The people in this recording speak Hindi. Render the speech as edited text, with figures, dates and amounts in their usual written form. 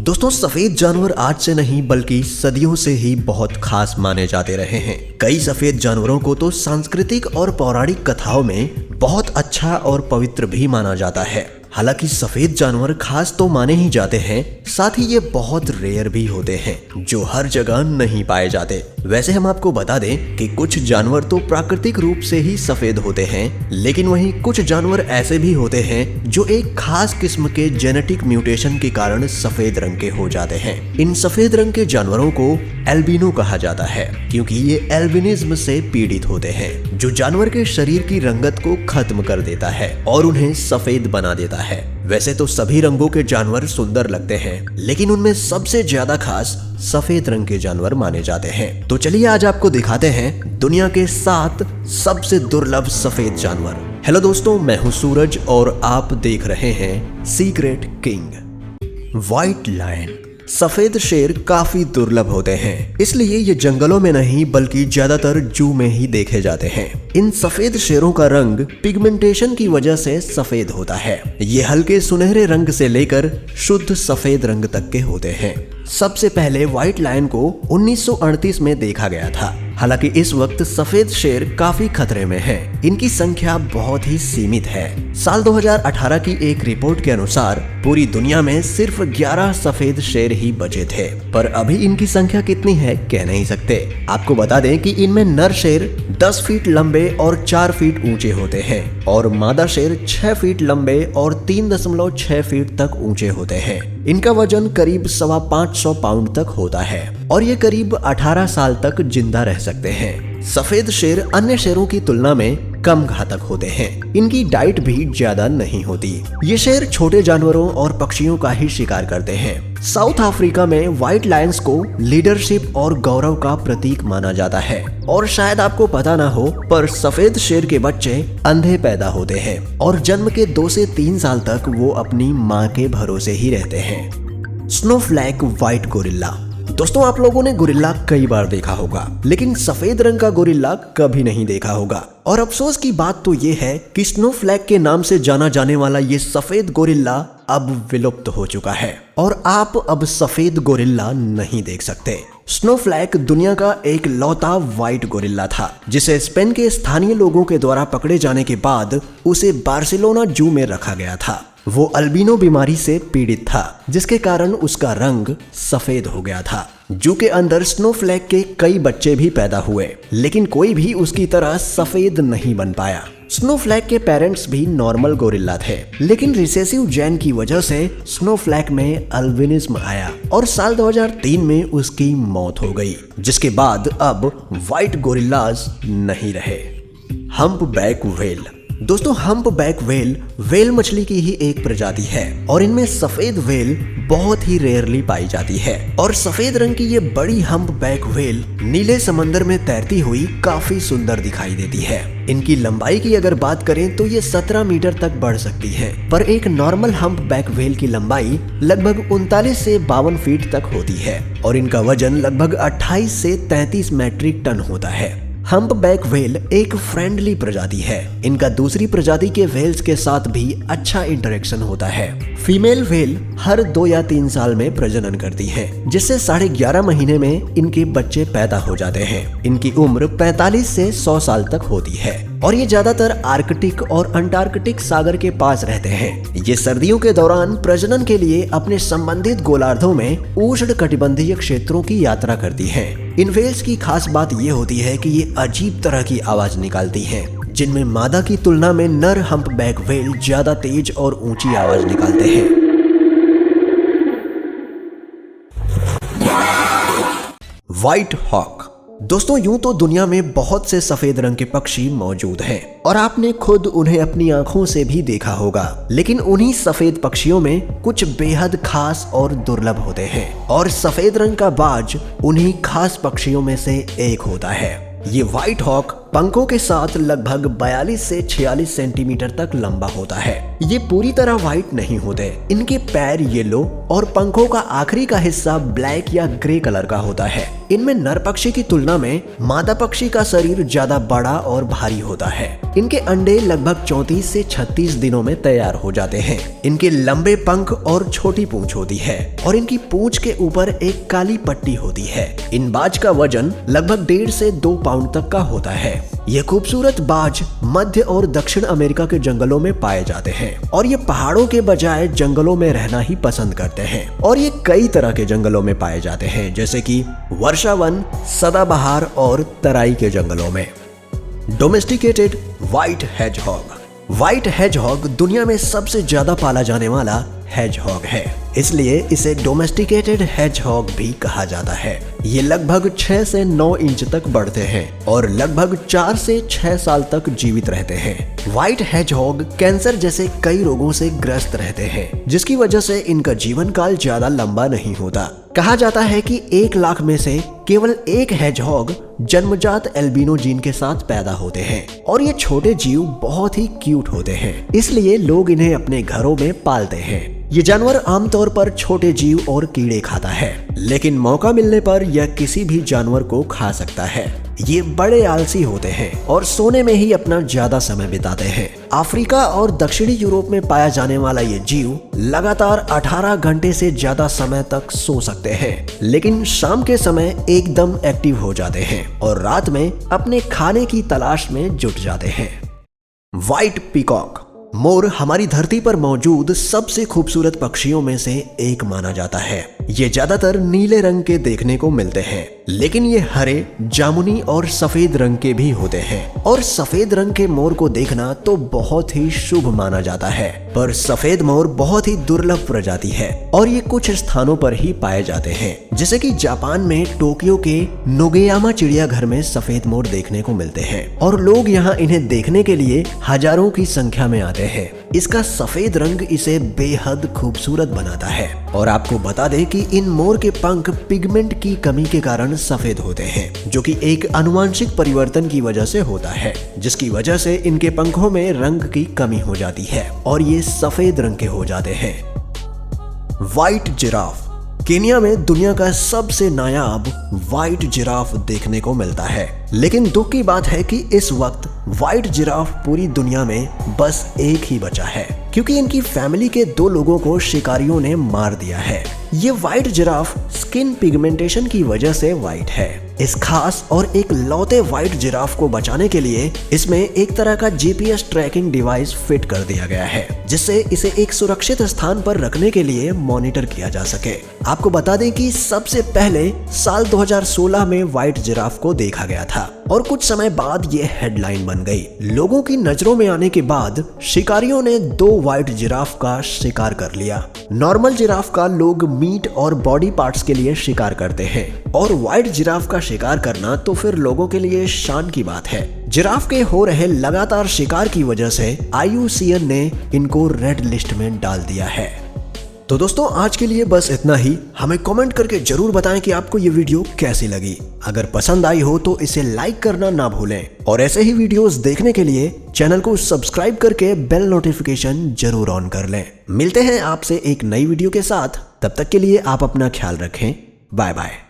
दोस्तों, सफेद जानवर आज से नहीं बल्कि सदियों से ही बहुत खास माने जाते रहे हैं। कई सफेद जानवरों को तो सांस्कृतिक और पौराणिक कथाओं में बहुत अच्छा और पवित्र भी माना जाता है। हालांकि सफेद जानवर खास तो माने ही जाते हैं, साथ ही ये बहुत रेयर भी होते हैं जो हर जगह नहीं पाए जाते। वैसे हम आपको बता दें कि कुछ जानवर तो प्राकृतिक रूप से ही सफेद होते हैं, लेकिन वहीं कुछ जानवर ऐसे भी होते हैं जो एक खास किस्म के जेनेटिक म्यूटेशन के कारण सफेद रंग के हो जाते हैं। इन सफेद रंग के जानवरों को एल्बिनो कहा जाता है, क्योंकि ये एल्बिनिज्म से पीड़ित होते हैं, जो जानवर के शरीर की रंगत को खत्म कर देता है और उन्हें सफेद बना देता है। वैसे तो सभी रंगों के जानवर सुंदर लगते हैं, लेकिन उनमें सबसे ज्यादा खास सफेद रंग के जानवर माने जाते हैं। तो चलिए आज आपको दिखाते हैं दुनिया के 7 सबसे दुर्लभ सफेद जानवर। हेलो दोस्तों, मैं हूं सूरज और आप देख रहे हैं सीक्रेट किंग। White lion. सफेद शेर काफी दुर्लभ होते हैं, इसलिए ये जंगलों में नहीं बल्कि ज्यादातर जू में ही देखे जाते हैं। इन सफेद शेरों का रंग पिगमेंटेशन की वजह से सफेद होता है। ये हल्के सुनहरे रंग से लेकर शुद्ध सफेद रंग तक के होते हैं। सबसे पहले व्हाइट लायन को 1938 में देखा गया था। हालांकि इस वक्त सफेद शेर काफी खतरे में हैं। इनकी संख्या बहुत ही सीमित है। साल 2018 की एक रिपोर्ट के अनुसार पूरी दुनिया में सिर्फ 11 सफेद शेर ही बचे थे, पर अभी इनकी संख्या कितनी है कह नहीं सकते। आपको बता दें कि इनमें नर शेर 10 फीट लंबे और 4 फीट ऊंचे होते हैं और मादा शेर 6 फीट लंबे और 3.6 फीट तक ऊंचे होते हैं। इनका वजन करीब 550 पाउंड तक होता है और ये करीब 18 साल तक जिंदा रह सकते हैं। सफेद शेर अन्य शेरों की तुलना में कम घातक होते हैं। इनकी डाइट भी ज्यादा नहीं होती। ये शेर छोटे जानवरों और पक्षियों का ही शिकार करते हैं। साउथ अफ्रीका में व्हाइट लायंस को लीडरशिप और गौरव का प्रतीक माना जाता है। और शायद आपको पता ना हो, पर सफेद शेर के बच्चे अंधे पैदा होते हैं और जन्म के 2 से 3 साल तक वो अपनी माँ के भरोसे ही रहते हैं। स्नोफ्लैक व्हाइट गोरिल्ला। दोस्तों, आप लोगों ने गोरिल्ला कई बार देखा होगा, लेकिन सफेद रंग का गोरिल्ला कभी नहीं देखा होगा। और अफसोस की बात तो ये है कि स्नोफ्लैक के नाम से जाना जाने वाला ये सफेद गोरिल्ला अब विलुप्त हो चुका है और आप अब सफेद गोरिल्ला नहीं देख सकते। स्नोफ्लैक दुनिया का एक लौता व्हाइट गोरिल्ला था, जिसे स्पेन के स्थानीय लोगों के द्वारा पकड़े जाने के बाद उसे बार्सिलोना जू में रखा गया था। वो अल्बिनो बीमारी से पीड़ित था, जिसके कारण उसका रंग सफेद हो गया था। जू के अंदर स्नोफ्लैक के कई बच्चे भी पैदा हुए, लेकिन कोई भी उसकी तरह सफेद नहीं बन पाया। स्नोफ्लैक के पेरेंट्स भी नॉर्मल गोरिल्ला थे, लेकिन रिसेसिव जेन की वजह से स्नोफ्लैक में अल्बिनिज्म आया और साल 2003 में उसकी मौत हो गई, जिसके बाद अब व्हाइट गोरिल्लाज नहीं रहे। Humpback whale. दोस्तों, हम्पबैक व्हेल व्हेल मछली की ही एक प्रजाति है और इनमें सफेद व्हेल बहुत ही रेयरली पाई जाती है। और सफेद रंग की ये बड़ी हम्पबैक व्हेल नीले समंदर में तैरती हुई काफी सुंदर दिखाई देती है। इनकी लंबाई की अगर बात करें तो ये 17 मीटर तक बढ़ सकती है, पर एक नॉर्मल हम्पबैक व्हेल की लंबाई लगभग 39 से 52 फीट तक होती है और इनका वजन लगभग 28 से 33 मैट्रिक टन होता है। हम्पबैक व्हेल एक फ्रेंडली प्रजाति है। इनका दूसरी प्रजाति के व्हेल्स के साथ भी अच्छा इंटरेक्शन होता है। फीमेल व्हेल हर 2 या 3 साल में प्रजनन करती है, जिससे 11.5 महीने में इनके बच्चे पैदा हो जाते हैं। इनकी उम्र 45 से 100 साल तक होती है और ये ज्यादातर आर्कटिक और अंटार्कटिक सागर के पास रहते हैं। ये सर्दियों के दौरान प्रजनन के लिए अपने संबंधित गोलार्धों में उष्ण कटिबंधीय क्षेत्रों की यात्रा करती हैं। इन व्हेल्स की खास बात ये होती है कि ये अजीब तरह की आवाज निकालती हैं, जिनमें मादा की तुलना में नर हम्पबैक व्हेल ज्यादा तेज और ऊंची आवाज निकालते हैं। White hawk. दोस्तों, यूं तो दुनिया में बहुत से सफेद रंग के पक्षी मौजूद हैं और आपने खुद उन्हें अपनी आंखों से भी देखा होगा, लेकिन उन्हीं सफेद पक्षियों में कुछ बेहद खास और दुर्लभ होते हैं और सफेद रंग का बाज उन्हीं खास पक्षियों में से एक होता है। ये व्हाइट हॉक पंखों के साथ लगभग 42 से 46 सेंटीमीटर तक लंबा होता है। ये पूरी तरह व्हाइट नहीं होते। इनके पैर येलो और पंखों का आखिरी का हिस्सा ब्लैक या ग्रे कलर का होता है। इनमें नर पक्षी की तुलना में मादा पक्षी का शरीर ज्यादा बड़ा और भारी होता है। इनके अंडे लगभग 34 से 36 दिनों में तैयार हो जाते हैं। इनके लंबे पंख और छोटी पूंछ होती है और इनकी पूंछ के ऊपर एक काली पट्टी होती है। इन बाज का वजन लगभग 1.5 से 2 पाउंड तक का होता है। ये खूबसूरत बाज मध्य और दक्षिण अमेरिका के जंगलों में पाए जाते हैं और ये पहाड़ों के बजाय जंगलों में रहना ही पसंद करते हैं। और ये कई तरह के जंगलों में पाए जाते हैं, जैसे कि वर्षावन, सदाबहार और तराई के जंगलों में। Domesticated white hedgehog. White hedgehog दुनिया में सबसे ज्यादा पाला जाने वाला हेजहॉग है, इसलिए इसे डोमेस्टिकेटेड हेजहॉग भी कहा जाता है। ये लगभग 6 से 9 इंच तक बढ़ते हैं और लगभग 4 से 6 साल तक जीवित रहते हैं। व्हाइट हेजहॉग कैंसर जैसे कई रोगों से ग्रस्त रहते हैं, जिसकी वजह से इनका जीवन काल ज्यादा लंबा नहीं होता। कहा जाता है कि 1 लाख में से केवल 1 हेजहॉग जन्मजात एल्बिनो जीन के साथ पैदा होते हैं और ये छोटे जीव बहुत ही क्यूट होते हैं, इसलिए लोग इन्हें अपने घरों में पालते हैं। ये जानवर आमतौर पर छोटे जीव और कीड़े खाता है, लेकिन मौका मिलने पर यह किसी भी जानवर को खा सकता है। ये बड़े आलसी होते हैं और सोने में ही अपना ज्यादा समय बिताते हैं। अफ्रीका और दक्षिणी यूरोप में पाया जाने वाला ये जीव लगातार 18 घंटे से ज्यादा समय तक सो सकते हैं, लेकिन शाम के समय एकदम एक्टिव हो जाते हैं और रात में अपने खाने की तलाश में जुट जाते हैं। White peacock. मोर हमारी धरती पर मौजूद सबसे खूबसूरत पक्षियों में से एक माना जाता है। ये ज्यादातर नीले रंग के देखने को मिलते हैं, लेकिन ये हरे, जामुनी और सफेद रंग के भी होते हैं। और सफेद रंग के मोर को देखना तो बहुत ही शुभ माना जाता है, पर सफेद मोर बहुत ही दुर्लभ प्रजाति है और ये कुछ स्थानों पर ही पाए जाते हैं, जैसे कि जापान में टोक्यो के नोगेयामा चिड़ियाघर में सफेद मोर देखने को मिलते हैं और लोग यहाँ इन्हें देखने के लिए हजारों की संख्या में आते हैं। इसका सफेद रंग इसे बेहद खूबसूरत बनाता है। और आपको बता दें कि इन मोर के पंख पिगमेंट की कमी के कारण सफेद होते हैं, जो कि एक आनुवांशिक परिवर्तन की वजह से होता है, जिसकी वजह से इनके पंखों में रंग की कमी हो जाती है और ये सफेद रंग के हो जाते हैं। White giraffe. केन्या में दुनिया का सबसे नायाब व्हाइट जिराफ देखने को मिलता है, लेकिन दुख की बात है कि इस वक्त व्हाइट जिराफ पूरी दुनिया में बस एक ही बचा है, क्योंकि इनकी फैमिली के 2 लोगों को शिकारियों ने मार दिया है। ये व्हाइट जिराफ स्किन पिगमेंटेशन की वजह से व्हाइट है। इस खास और एक लौते व्हाइट जिराफ को बचाने के लिए इसमें एक तरह का GPS ट्रैकिंग डिवाइस फिट कर दिया गया है, जिससे इसे एक सुरक्षित स्थान पर रखने के लिए मॉनिटर किया जा सके। आपको बता दें कि सबसे पहले साल 2016 में व्हाइट जिराफ को देखा गया था और कुछ समय बाद ये हेडलाइन बन गई। लोगों की नजरों में आने के बाद शिकारियों ने 2 व्हाइट जिराफ का शिकार कर लिया। नॉर्मल जिराफ का लोग मीट और बॉडी पार्ट्स के लिए शिकार करते हैं, और व्हाइट जिराफ का शिकार करना तो फिर लोगों के लिए शान की बात है। जिराफ के हो रहे लगातार शिकार की वजह से IUCN ने इनको रेड लिस्ट में डाल दिया है। तो दोस्तों, आज के लिए बस इतना ही। हमें कमेंट करके जरूर बताएं कि आपको ये वीडियो कैसी लगी। अगर पसंद आई हो तो इसे लाइक करना ना भूलें और ऐसे ही वीडियोस देखने के लिए चैनल को सब्सक्राइब करके बेल नोटिफिकेशन जरूर ऑन कर लें। मिलते हैं आपसे एक नई वीडियो के साथ, तब तक के लिए आप अपना ख्याल रखें। Bye bye.